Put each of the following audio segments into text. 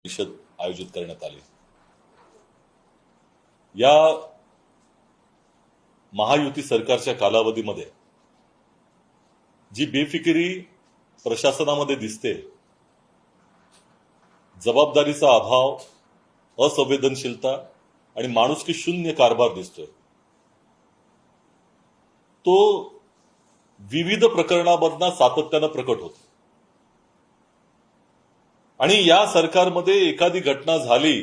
परिषद आयोजित करण्यात आली। या महायुती सरकारच्या कालावधीमध्ये जी बेफिकिरी प्रशासनामध्ये दिसते, जबाबदारीचा अभाव, असंवेदनशीलता आणि माणुसकी शून्य कारभार दिसतोय, तो विविध प्रकरणांमधनं सातत्यानं प्रकट होतो। आणि या सरकारमध्ये एखादी घटना झाली,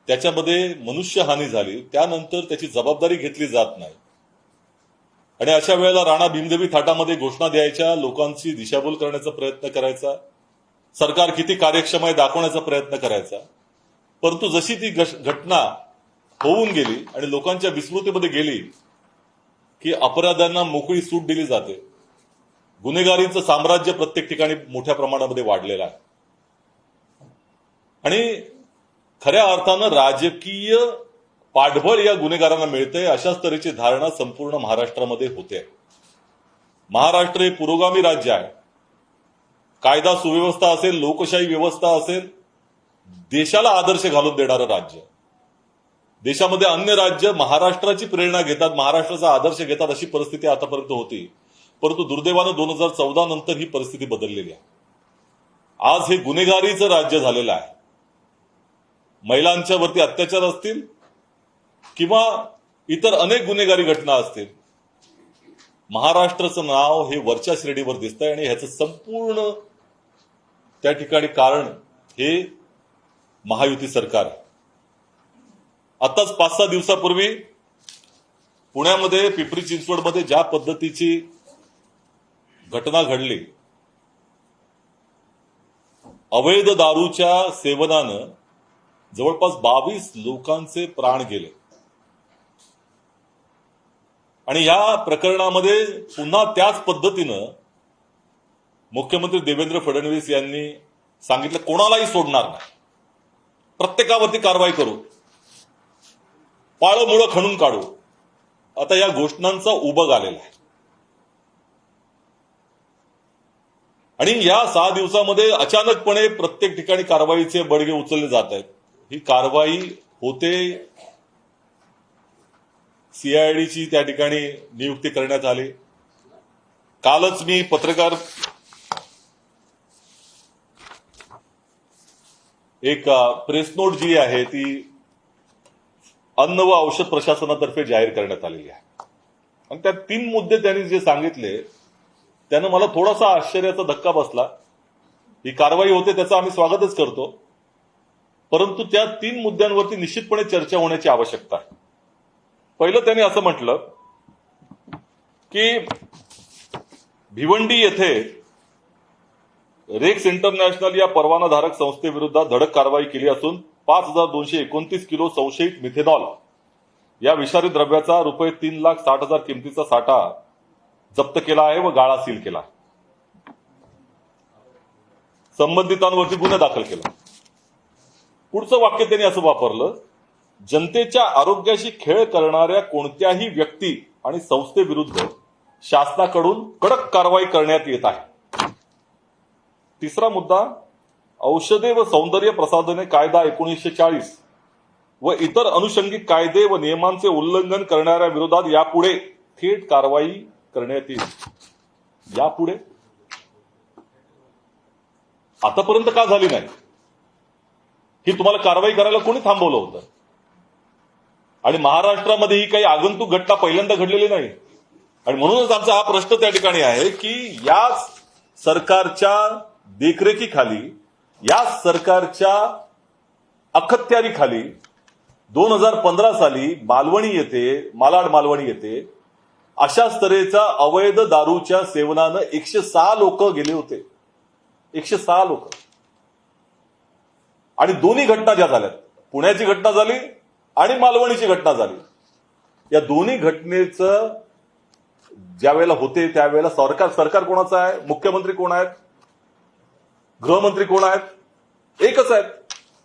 त्याच्यामध्ये मनुष्यहानी झाली, त्यानंतर त्याची जबाबदारी घेतली जात नाही। आणि अशा वेळेला राणा भीमदेवी थाटामध्ये घोषणा द्यायच्या, लोकांची दिशाभूल करण्याचा प्रयत्न करायचा, सरकार किती कार्यक्षम आहे दाखवण्याचा प्रयत्न करायचा। परंतु जशी ती घटना होऊन गेली आणि लोकांच्या विस्मृतीमध्ये गेली की अपराध्यांना मोकळी सूट दिली जाते, गुन्हेगारीचं साम्राज्य प्रत्येक ठिकाणी मोठ्या प्रमाणामध्ये वाढलेलं आहे आणि खऱ्या अर्थानं राजकीय पाठबळ या गुन्हेगारांना मिळते, अशाच तऱ्हेची धारणा संपूर्ण महाराष्ट्रामध्ये होते। महाराष्ट्र हे पुरोगामी राज्य आहे, कायदा सुव्यवस्था असेल, लोकशाही व्यवस्था असेल, देशाला आदर्श घालून देणारं राज्य। देशामध्ये अन्य राज्य महाराष्ट्राची प्रेरणा घेतात, महाराष्ट्राचा आदर्श घेतात, अशी परिस्थिती आतापर्यंत होती। परंतु दुर्दैवानं 2014 नंतर ही परिस्थिती बदललेली आहे। आज हे गुन्हेगारीचं राज्य झालेलं आहे। महिलांच्या वरती अत्याचार असतील किंवा इतर अनेक गुन्हेगारी घटना असतील, महाराष्ट्राचं नाव हे वरच्या श्रेणीवर दिसतंय आणि ह्याचं संपूर्ण त्या ठिकाणी कारण हे महायुती सरकार आहे। आताच 5-6 दिवसापूर्वी पुण्यामध्ये पिंपरी चिंचवडमध्ये ज्या पद्धतीची घटना घडली, अवैध दारूच्या सेवनानं जवळपास 22 लोकांचे प्राण गेले आणि या प्रकरणामध्ये पुन्हा त्याच पद्धतीनं मुख्यमंत्री देवेंद्र फडणवीस यांनी सांगितलं, कोणालाही सोडणार नाही, प्रत्येकावरती कारवाई करू, पाळं मुळं खणून काढू। आता या घोषणांचा उबग आलेला आहे आणि या 6 दिवसामध्ये अचानकपणे प्रत्येक ठिकाणी कारवाईचे बडगे उचलले जात आहेत। ही कारवाई होते, सीआयडीची त्या ठिकाणी नियुक्ती करण्यात आली। कालच मी पत्रकार एक प्रेस नोट जी आहे ती अन्न व औषध प्रशासनातर्फे जाहीर करण्यात आलेली आहे आणि त्या 3 मुद्दे त्यांनी जे सांगितले त्यानं मला थोडासा आश्चर्याचा धक्का बसला। ही कारवाई होते त्याचं आम्ही स्वागतच करतो, परंतु त्या 3 मुद्द्यांवरती निश्चितपणे चर्चा होण्याची आवश्यकता आहे। पहिलं त्यांनी असं म्हटलं की भिवंडी येथे रेक्स इंटरनॅशनल या परवानाधारक संस्थेविरुद्ध धडक कारवाई केली असून 5229 किलो संशयित मिथेनॉल या विषारी द्रव्याचा रुपये 3,60,000 किमतीचा साठा जप्त केला आहे व गाळा सील केला। संबंधितांवरती गुन्हा दाखल केला। पुढचं वाक्य त्यांनी असं वापरलं, जनतेच्या आरोग्याशी खेळ करणाऱ्या कोणत्याही व्यक्ती आणि संस्थेविरुद्ध शासनाकडून कडक कारवाई करण्यात येत आहे। तिसरा मुद्दा, औषधे व सौंदर्य प्रसाधने कायदा 1940 व इतर अनुषंगिक कायदे व नियमांचे उल्लंघन करणाऱ्या विरोधात यापुढे थेट कारवाई करण्यात येईल। यापुढे आतापर्यंत का झाली नाही? ही तुम्हाला कारवाई करायला कोणी थांबवलं होतं? आणि महाराष्ट्रामध्ये ही काही आगंतुक घटना पहिल्यांदा घडलेली नाही आणि म्हणूनच आमचा हा प्रश्न त्या ठिकाणी आहे की याच सरकारच्या देखरेखीखाली, या सरकारच्या अखत्यारीखाली 2015 साली मालाड मालवणी येथे अशाच तऱ्हेचा अवैध दारूच्या सेवनानं 106 लोक गेले होते। 106 लोक। आणि दोन्ही घटना ज्या झाल्यात, पुण्याची घटना झाली आणि मालवणीची घटना झाली, या दोन्ही घटनेचं ज्या वेळेला होते त्यावेळेला सरकार कोणाचं आहे? मुख्यमंत्री कोण आहेत? गृहमंत्री कोण आहेत? एकच आहेत।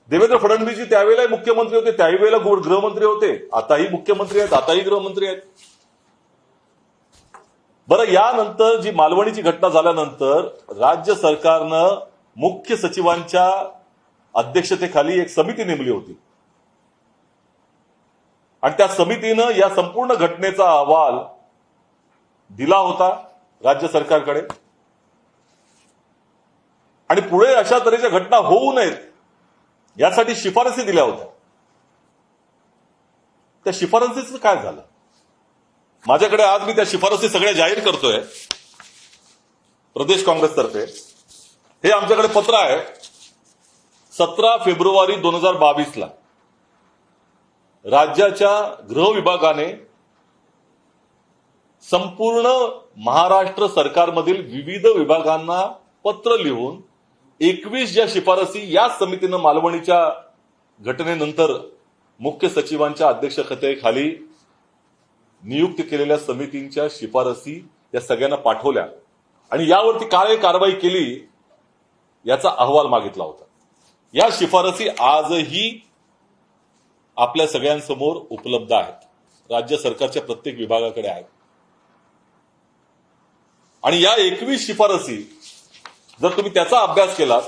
देवेंद्र फडणवीसजी त्यावेळेला मुख्यमंत्री होते, त्यावेळेला गृहमंत्री होते, आताही मुख्यमंत्री आहेत, आताही गृहमंत्री आहेत। बरं, यानंतर जी मालवणीची घटना झाल्यानंतर राज्य सरकारनं मुख्य सचिवांच्या अध्यक्षतेखाली एक समिती नेमली होती आणि त्या समितीनं या संपूर्ण घटनेचा अहवाल दिला होता राज्य सरकारकडे आणि पुढे अशा तऱ्हेच्या घटना होऊ नयेत यासाठी शिफारसी दिल्या होत्या. त्या शिफारसीचं काय झालं? माझ्याकडे आज मी त्या शिफारसी सगळ्या जाहीर करतोय प्रदेश काँग्रेसतर्फे. हे आमच्याकडे पत्र आहे 17 फेब्रुवारी 2022 राज्याच्या गृह विभागाने संपूर्ण महाराष्ट्र सरकारमधील विविध विभागांना पत्र लिहून 21 ज्या शिफारसी या समितीनं मालवणीच्या घटनेनंतर मुख्य सचिवांच्या अध्यक्षतेखाली नियुक्त केलेल्या समितींच्या शिफारसी या सगळ्यांना पाठवल्या आणि यावरती काय कारवाई केली याचा अहवाल मागितला होता. या शिफारसी आजही आपल्या सगळ्यांसमोर उपलब्ध आहेत. राज्य सरकारच्या प्रत्येक विभागाकडे आहेत आणि या 21 शिफारसी जर तुम्ही त्याचा अभ्यास केलात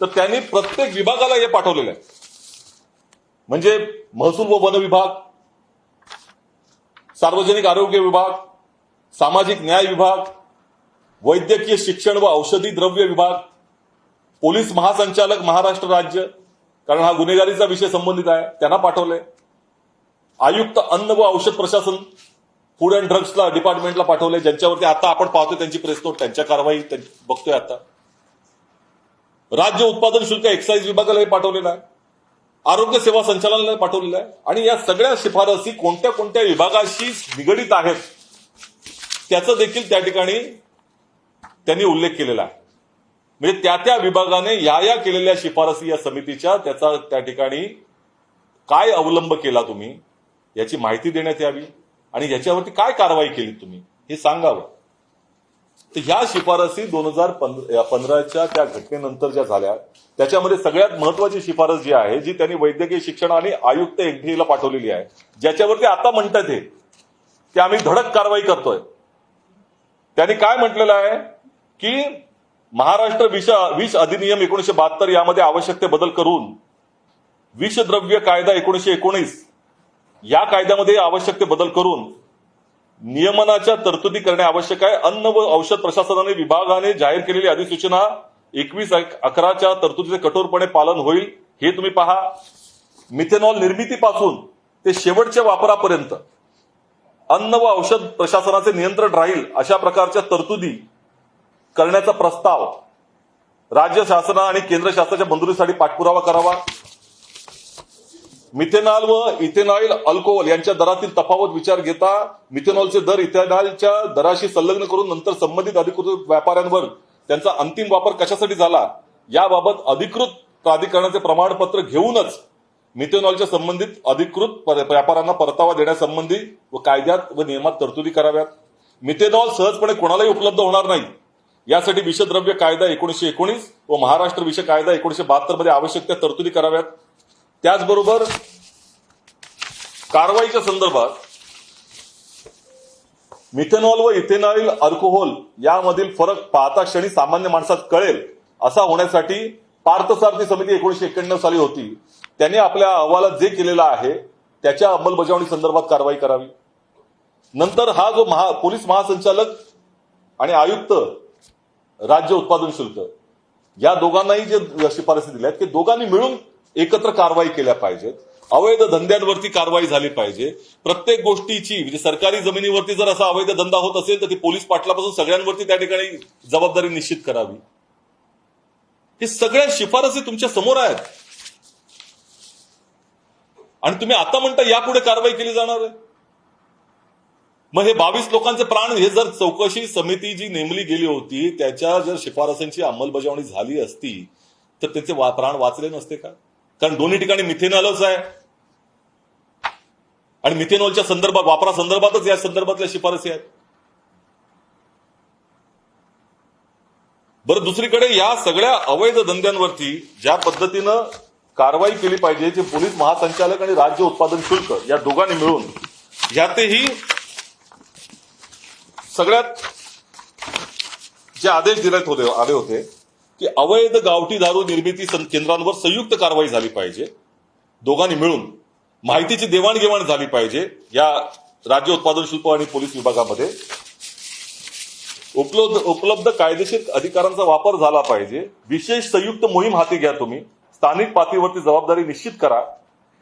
तर त्यांनी प्रत्येक विभागाला हे पाठवलेलं आहे. म्हणजे महसूल व वन विभाग, सार्वजनिक आरोग्य विभाग, सामाजिक न्याय विभाग, वैद्यकीय शिक्षण व औषधी द्रव्य विभाग, पोलीस महासंचालक महाराष्ट्र राज्य, कारण हा गुन्हेगारीचा विषय संबंधित आहे, त्यांना पाठवले. आयुक्त अन्न व औषध प्रशासन फूड अँड ड्रग्सला डिपार्टमेंटला पाठवले, ज्यांच्यावरती आता आपण पाहतोय त्यांची प्रेस नोट, त्यांच्या कारवाई बघतोय आता. राज्य उत्पादन शुल्क एक्साईज विभागाला हे पाठवलेलं आहे. आरोग्य सेवा संचालनालयाला पाठवलेलं आहे. आणि या सगळ्या शिफारसी कोणत्या कोणत्या विभागाशी निगडीत आहेत त्याचं देखील त्या ठिकाणी त्यांनी उल्लेख केलेला आहे. म्हणजे त्या विभागाने या केलेल्या शिफारसी या समितीच्या त्याचा त्या ठिकाणी काय अवलंब केला तुम्ही याची माहिती देण्यात यावी आणि याच्यावरती काय कारवाई केली तुम्ही हे सांगावं. तर ह्या शिफारसी 2015च्या त्या घटनेनंतर ज्या झाल्या त्याच्यामध्ये सगळ्यात महत्वाची शिफारस जी आहे जी त्यांनी वैद्यकीय शिक्षण आणि आयुक्त एनडीएला पाठवलेली आहे, ज्याच्यावरती आता म्हणतात हे की आम्ही धडक कारवाई करतोय. त्यांनी काय म्हटलेलं आहे की महाराष्ट्र विष अधिनियम 1972 यामध्ये आवश्यक ते बदल करून विषद्रव्य कायदा 1919 या कायद्यामध्ये आवश्यक ते बदल करून नियमनाच्या तरतुदी करणे आवश्यक आहे. अन्न व औषध प्रशासनाने विभागाने जाहीर केलेली अधिसूचना 21/11च्या तरतुदीचे कठोरपणे पालन होईल हे तुम्ही पहा. मिथेनॉल निर्मितीपासून ते शेवटच्या वापरापर्यंत अन्न व औषध प्रशासनाचे नियंत्रण राहील अशा प्रकारच्या तरतुदी करण्याचा प्रस्ताव राज्य शासन आणि केंद्र शासनाच्या मंजुरीसाठी पाठपुरावा करावा. मिथेनॉल व इथेनॉल अल्कोहोल यांच्या दरातील तफावत विचार घेता मिथेनॉलचे दर इथेनॉलच्या दराशी संलग्न करून नंतर संबंधित अधिकृत व्यापाऱ्यांवर त्यांचा अंतिम वापर कशासाठी झाला याबाबत अधिकृत प्राधिकरणाचे प्रमाणपत्र घेऊनच मिथेनॉलच्या संबंधित अधिकृत व्यापाऱ्यांना परतावा देण्यासंबंधी व कायद्यात व नियमात तरतुदी कराव्यात. मिथेनॉल सहजपणे कोणालाही उपलब्ध होणार नाही यासाठी विषद्रव्य कायदा 1919 व महाराष्ट्र विष कायदा 1972 मध्ये आवश्यक त्या तरतुदी कराव्यात. त्याचबरोबर कारवाईच्या संदर्भात मिथेनॉल व इथेनॉल अल्कोहोल यामधील फरक पाहता क्षणी सामान्य माणसात कळेल असा होण्यासाठी पार्थसारथी समिती 1991 साली होती. त्यांनी आपल्या अहवालात जे केलेलं आहे त्याच्या अंमलबजावणी संदर्भात कारवाई करावी. नंतर हा जो पोलीस महासंचालक आणि आयुक्त राज्य उत्पादन शुल्क या दोघांनाही जे शिफारसी दिल्या आहेत की दोघांनी मिळून एकत्र कारवाई केल्या पाहिजेत. अवैध धंद्यांवरती कारवाई झाली पाहिजे. प्रत्येक गोष्टीची म्हणजे सरकारी जमिनीवरती जर असा अवैध धंदा होत असेल तर ती पोलीस पाटलापासून सगळ्यांवरती त्या ठिकाणी जबाबदारी निश्चित करावी. हे सगळ्या शिफारसी तुमच्या समोर आहेत आणि तुम्ही आता म्हणता यापुढे कारवाई केली जाणार आहे. मग हे 22 लोकांचे प्राण हे जर चौकशी समिती जी नेमली गेली होती त्याच्या जर शिफारसींची अंमलबजावणी झाली असती तर त्याचे प्राण वाचले नसते का? कारण दोन्ही ठिकाणी मिथेनॉलच आहे आणि मिथेनॉलच्या संदर्भात वापरासंदर्भातच या संदर्भातल्या शिफारसी आहेत. बरं, दुसरीकडे या सगळ्या अवैध धंद्यांवरती ज्या पद्धतीनं कारवाई केली पाहिजे जे पोलीस महासंचालक आणि राज्य उत्पादन शुल्क या दोघांनी मिळून यातही सगळ्यात जे आदेश आले होते की अवैध गावठी दारू निर्मिती केंद्रांवर संयुक्त कारवाई झाली पाहिजे. दोघांनी मिळून माहितीची देवाणघेवाण झाली पाहिजे. या राज्य उत्पादन शुल्क आणि पोलीस विभागामध्ये उपलब्ध कायदेशीर अधिकारांचा वापर झाला पाहिजे. विशेष संयुक्त मोहीम हाती घ्या तुम्ही. स्थानिक पातळीवरती जबाबदारी निश्चित करा.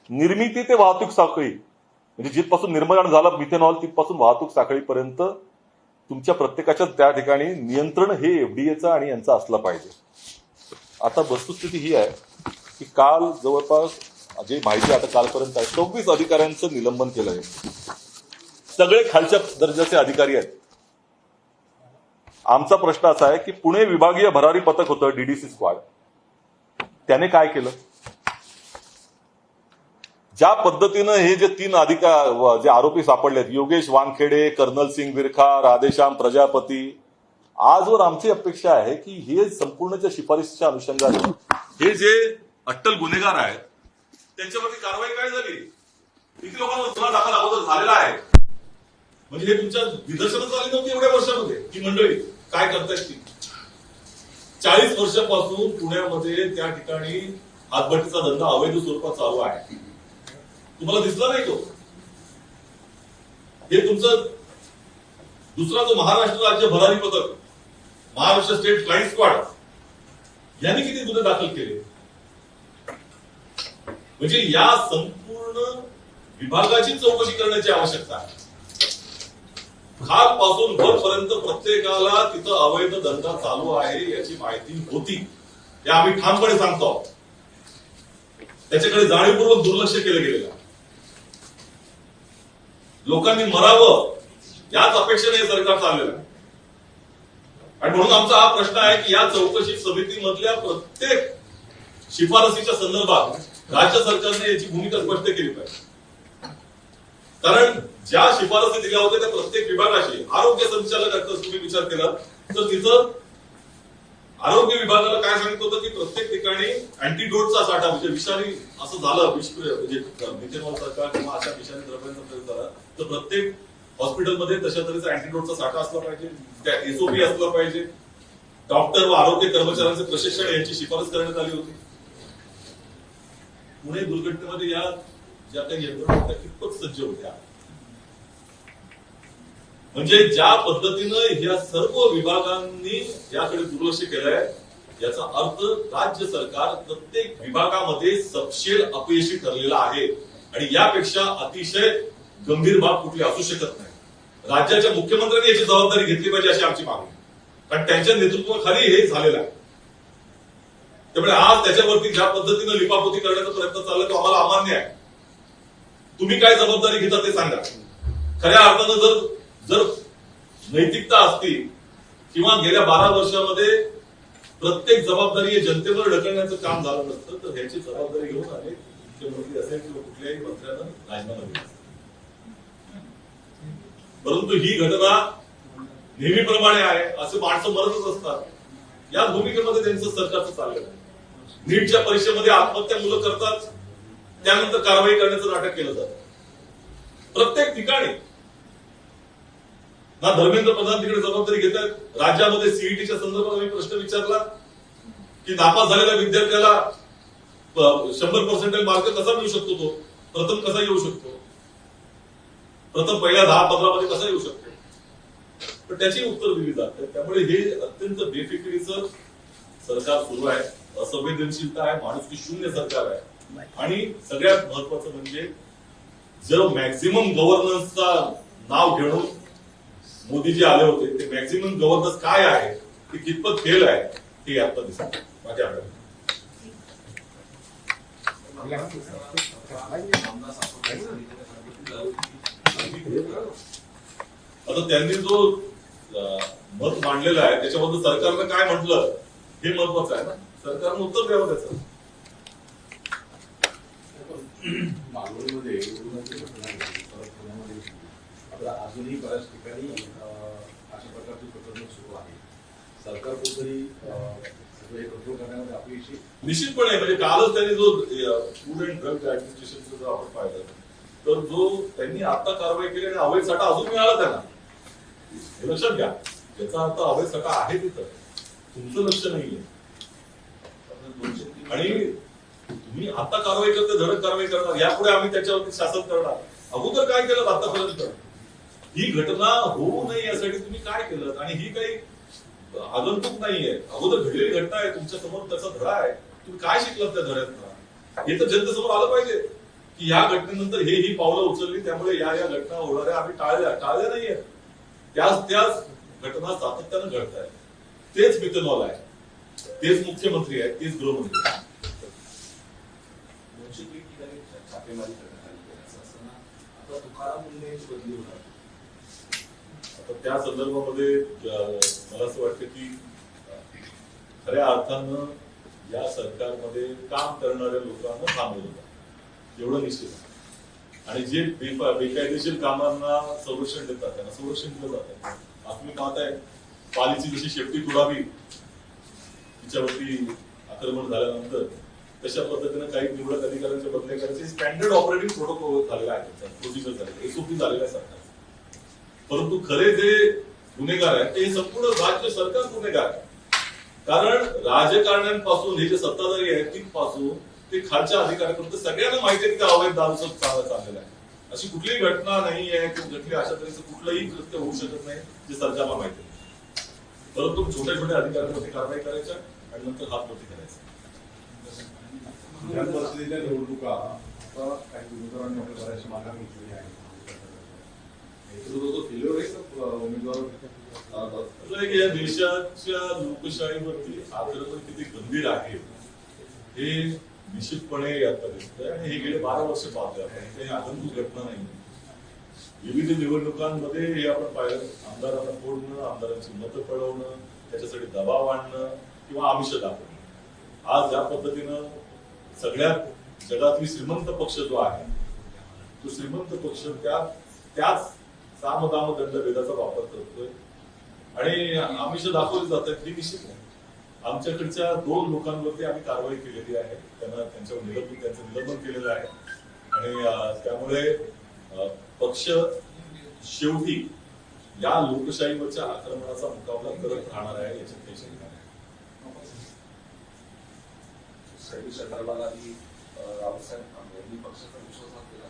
निर्मिती ते वाहतूक साखळी म्हणजे जिथपासून निर्माण झालं मिथेनॉल तिथपासून वाहतूक साखळीपर्यंत तुमच्या प्रत्येकाच्या त्या ठिकाणी नियंत्रण हे एफडीएचं आणि यांचं असलं पाहिजे. आता वस्तुस्थिती ही आहे की काल जवळपास जे माहिती आता कालपर्यंत आहे 26 अधिकाऱ्यांचं निलंबन केलं आहे. सगळे खालच्या दर्जाचे अधिकारी आहेत. आमचा प्रश्न असा आहे की पुणे विभागीय भरारी पथक होतं डीडीसी स्क्वॉड, त्याने काय केलं? ज्या पद्धतीनं हे जे 3 जे आरोपी सापडलेत, योगेश वानखेडे, कर्नल सिंग विरखा, राधेश्याम प्रजापती, आजवर आमची अपेक्षा आहे की हे संपूर्णच्या शिफारशीच्या अनुषंगाने हे जे अट्टल गुन्हेगार आहेत त्यांच्यावरती कारवाई काय झाली? किती लोकांवर गुन्हा दाखल अगोदर झालेला आहे? म्हणजे हे तुमच्या निदर्शनास आली नव्हती एवढ्या वर्षामध्ये ही मंडळी काय करतायत ती. 40 वर्षापासून पुण्यामध्ये त्या ठिकाणी हातभट्टीचा धंदा अवैध स्वरूपात चालू आहे. तुम्हाला दिसला नाही तो? हे तुमचं दुसरा जो महाराष्ट्र राज्य भरारी पथक, महाराष्ट्र स्टेट फ्लाइंग स्क्वॉड यांनी किती गुन्हे दाखल केले? म्हणजे या संपूर्ण विभागाची चौकशी करण्याची आवश्यकता आहे. खालपासून वरपर्यंत प्रत्येकाला तिथं अवैध धंदा चालू आहे याची माहिती होती, हे आम्ही ठामपणे सांगतो. त्याच्याकडे जाणीवपूर्वक दुर्लक्ष केलं गेलेलं आहे. लोकांनी मरावं याच अपेक्षेने हे सरकार चाललेलं आहे. आणि म्हणून आमचा हा प्रश्न आहे की या चौकशी समितीमधल्या प्रत्येक शिफारसीच्या संदर्भात राज्य सरकारने याची भूमिका स्पष्ट केली पाहिजे. कारण ज्या शिफारसी दिल्या होत्या त्या प्रत्येक विभागाशी आरोग्य संचालकाचा तुम्ही विचार केला तर तिथं आरोग्य विभागाला काय सांगितलं होतं की प्रत्येक ठिकाणी अँटीडोटचा साठा म्हणजे विषारी असं झालं म्हणजे मिथेनॉल सारखा किंवा अशा विषारी द्रव्यांचा प्रयोग झाला तर प्रत्येक हॉस्पिटलमध्ये तशा तऱ्हेचा अँटीडोटचा साठा असला पाहिजे, त्या एसओपी असला पाहिजे. डॉक्टर व आरोग्य कर्मचाऱ्यांचे प्रशिक्षण यांची शिफारस करण्यात आली होती. पुणे दुर्घटनेमध्ये या ज्या काही यंत्रणा होत्या कितपत सज्ज होत्या? म्हणजे ज्या पद्धतीनं या सर्व विभागांनी याकडे दुर्लक्ष केलंय याचा अर्थ राज्य सरकार प्रत्येक विभागामध्ये सपशेल अपयशी ठरलेला आहे. आणि यापेक्षा अतिशय गंभीर बाब कुठली असू शकत नाही. राज्याच्या मुख्यमंत्र्यांनी याची जबाबदारी घेतली पाहिजे अशी आमची मागणी, कारण त्यांच्या नेतृत्वाखाली हे झालेलं आहे. त्यामुळे आज त्याच्यावरती ज्या पद्धतीनं लिपापोती करण्याचा प्रयत्न चालला तो आम्हाला अमान्य आहे. तुम्ही काय जबाबदारी घेता ते सांगा. खऱ्या अर्थानं जर नैतिकता असती किंवा गेल्या 12 वर्षामध्ये प्रत्येक जबाबदारी हे जनतेवर ढकलण्याचं काम झालं नसतं तर ह्याची जबाबदारी घेऊन अनेक मुख्यमंत्री असेल किंवा कुठल्याही मंत्र्यांना राजीनामा दिला. परंतु ही घटना नेहमीप्रमाणे आहे, असे माणसं मरतच असतात. या भूमिकेमध्ये त्यांचं सरकारचं चाललेलं आहे. नीटच्या परीक्षेमध्ये आत्महत्या मुलं करतात, त्यानंतर कारवाई करण्याचं नाटक केलं जातं प्रत्येक ठिकाणी. ना धर्मेंद्र प्रधान तिकडे जबाबदारी घेत आहेत. राज्यामध्ये सीईटीच्या संदर्भात आम्ही प्रश्न विचारला की नापास झालेल्या विद्यार्थ्याला 100% मार्क कसा मिळू शकतो, तो प्रथम कसा येऊ शकतो, प्रथम पहिल्या 10-15 मध्ये कसा येऊ शकतो, पण त्याची उत्तर दिली जाते. त्यामुळे हे अत्यंत बेफिकिरीचं सरकार सुरू आहे, असंवेदनशीलता आहे, माणुसकी शून्य सरकार आहे. आणि सगळ्यात महत्वाचं म्हणजे जर मॅक्झिमम गव्हर्नन्सचा नाव घेऊन मोदीजी आले होते ते मॅक्झिमम गव्हर्नन्स काय आहे ते कितपत फेल आहे हे आता दिसत माझ्या आढळून. आता त्यांनी जो मत मांडलेला आहे त्याच्याबद्दल सरकारनं काय म्हटलं हे महत्वाचं आहे ना. सरकारनं उत्तर द्यावं त्याचं. मागणीमध्ये अजूनही बऱ्याच ठिकाणी अशा प्रकारची प्रकरणं सुरू आहे. सरकार कुठेतरी सगळे कंट्रोल करण्यामध्ये अपयशी निश्चितपणे. म्हणजे कालच त्यांनी जो फूड अँड ड्रग ऍडमिनिस्ट्रेशनचा जो आपण पाहिलं तर जो त्यांनी आता कारवाई केली आणि अवैध साठा अजून मिळाला त्यांना, हे लक्षात घ्या. याचा अर्थ अवैध साठा आहे तिथं, तुमचं लक्ष नाहीये. आणि तुम्ही आता कारवाई करते, धडक कारवाई करणार, यापुढे आम्ही त्याच्यावरती शासन करणार. अगोदर काय केलं आतापर्यंत? ही घटना होऊ नये यासाठी तुम्ही काय केलं? आणि ही काही आगंतुक नाहीये, अगोदर घडलेली घटना आहे, तुमच्या समोर त्याचा धडा आहे. तुम्ही काय शिकलात त्या धड्यातनं? हे तर जनतेसमोर आलं पाहिजे की या घटनेनंतर ही पावलं उचलली, त्यामुळे या घटना होणाऱ्या आम्ही टाळल्या नाहीये. त्याच घटना सातत्यानं घडत आहेत. तेच मिथेनॉल आहे, तेच मुख्यमंत्री आहेत, तेच गृहमंत्री आहेत. छापेमारी करण्यात आली आहे असं असताना आता तुकाराम मुंडे यांची बदली होणार. आता त्या संदर्भामध्ये मला असं वाटतं की खऱ्या अर्थानं या सरकारमध्ये काम करणाऱ्या लोकांना थांबवलं जातं, एवढं निश्चित आहे. आणि जे बेकायदेशीर कामांना संरक्षण देतात त्यांना संरक्षण दिलं जातं. आज तुम्ही पाहताय पालीची जशी शेपटी तुडावी तिच्यावरती आक्रमण झाल्यानंतर तशा पद्धतीनं काही निवडक अधिकाऱ्यांच्या बदल्या करायचे स्टँडर्ड ऑपरेटिंग प्रोटोकॉल झालेला आहे, प्रोसिजर झालेला, एसओपी झालेला आहे सरकार. परंतु खरे जे गुन्हेगार आहेत ते संपूर्ण राज्य सरकार गुन्हेगार आहे. कारण राजकारण्यांपासून हे जे सत्ताधारी आहेत तिथपासून ते खालच्या अधिकाऱ्यापर्यंत सगळ्यांना माहिती आहे की अवैध दारूचं चाललेलं आहे. अशी कुठलीही घटना नाही आहे किंवा घटली अशा तऱ्हेचं कुठलंही कृत्य होऊ शकत नाही जे सरकारला माहिती आहे. परंतु छोट्या छोट्या अधिकाऱ्यांवरती कारवाई करायच्या आणि नंतर हातवरती करायचं. विधान परिषदेच्या निवडणुका आता काही उमेदवारांनी आपल्या बऱ्याचशा माघार घेतलेली आहे. उमेदवार या देशाच्या लोकशाहीवरती आक्रमण किती गंभीर आहे हे निश्चितपणे आता दिसतंय. आणि हे गेले 12 वर्ष पाहतोय आपण, काही आगंतुक घटना नाही. विविध निवडणुकांमध्ये हे आपण पाहिलं, आमदारांना फोडणं, आमदारांची मतं पळवणं, त्याच्यासाठी दबाव आणणं किंवा आमिष दाखवणं. आज या पद्धतीनं सगळ्यात जगातली श्रीमंत पक्ष जो आहे तो श्रीमंत पक्ष त्याच सामदाम दंडभेदाचा वापर करतोय आणि आमिष दाखवली जातात. ही निश्चित नाही. आमच्याकडच्या 2 लोकांवरती आम्ही कारवाई केलेली आहे, त्यांच्यावर त्यांचं निलंबन केलेलं आहे. आणि त्यामुळे पक्ष शेवटी या लोकशाहीवरच्या आक्रमणाचा मुकाबला करत राहणार आहे याची टेन्शन नाही. सरकारला आधी रावसाहेब यांनी पक्षाचा विश्वासघात केला.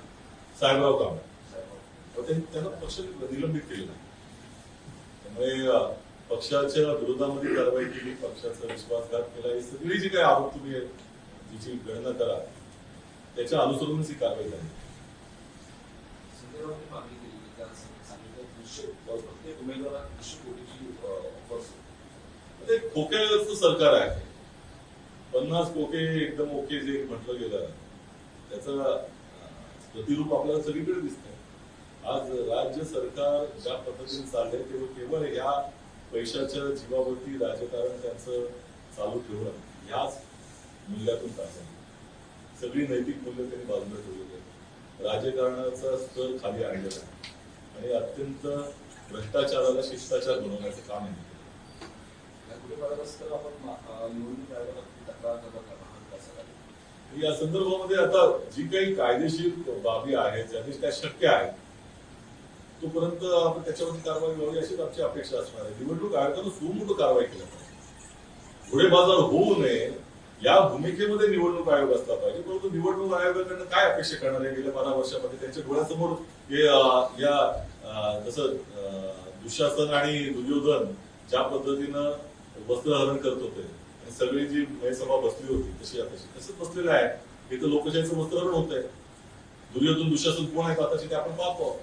साहेबराव कांबळे त्यांना पक्ष निलंबित केलेला आहे. त्यामुळे पक्षाच्या विरोधामध्ये कारवाई केली, पक्षाचा विश्वासघात केला, ही सगळी जी काही आरोप तुम्ही जिची गणना करा त्याच्या अनुसरूनच ही कारवाई झाली. प्रत्येक उमेदवाराला 200 कोटीची ऑफर. एक खोक्याचं सरकार आहे. 50 खोके एकदम ओके जे म्हटलं गेलं त्याचं प्रतिरूप आपल्याला सगळीकडे दिसतंय. आज राज्य सरकार ज्या पद्धतीने चाललंय ते केवळ या पैशाच्या जीवावरती राजकारण त्यांचं चालू ठेवणं ह्याच मूल्यातून चाललंय. सगळी नैतिक मूल्य त्यांनी बाजूला ठेवलेली आहेत. राजकारणाचा स्तर खाली आणलेला आहे आणि अत्यंत भ्रष्टाचाराला शिष्टाचार बनवण्याचं काम आहे. या संदर्भामध्ये आता जी काही कायदेशीर बाबी आहेत ज्या त्या शक्य आहेत तोपर्यंत आपण त्याच्यावरती कारवाई व्हावी अशीच आमची अपेक्षा असणार आहे. निवडणूक आयोगानं सुमोठो कारवाई केली पाहिजे. घोडेबाजार होऊ नये या भूमिकेमध्ये निवडणूक आयोग असला पाहिजे. परंतु निवडणूक आयोगाकडनं काय अपेक्षा करणार आहे? गेल्या 12 वर्षामध्ये त्यांच्या डोळ्यासमोर या जसं दुःशासन आणि दुर्योधन ज्या पद्धतीनं वस्त्रहरण करत होते आणि सगळी जी सभा बसली होती तशी तसंच बसलेलं आहे. इथं लोकशाहीचं वस्त्रहरण होत आहे. दुर्योधन दुःशासन कोण आहेत आताचे ते आपण पाहतो.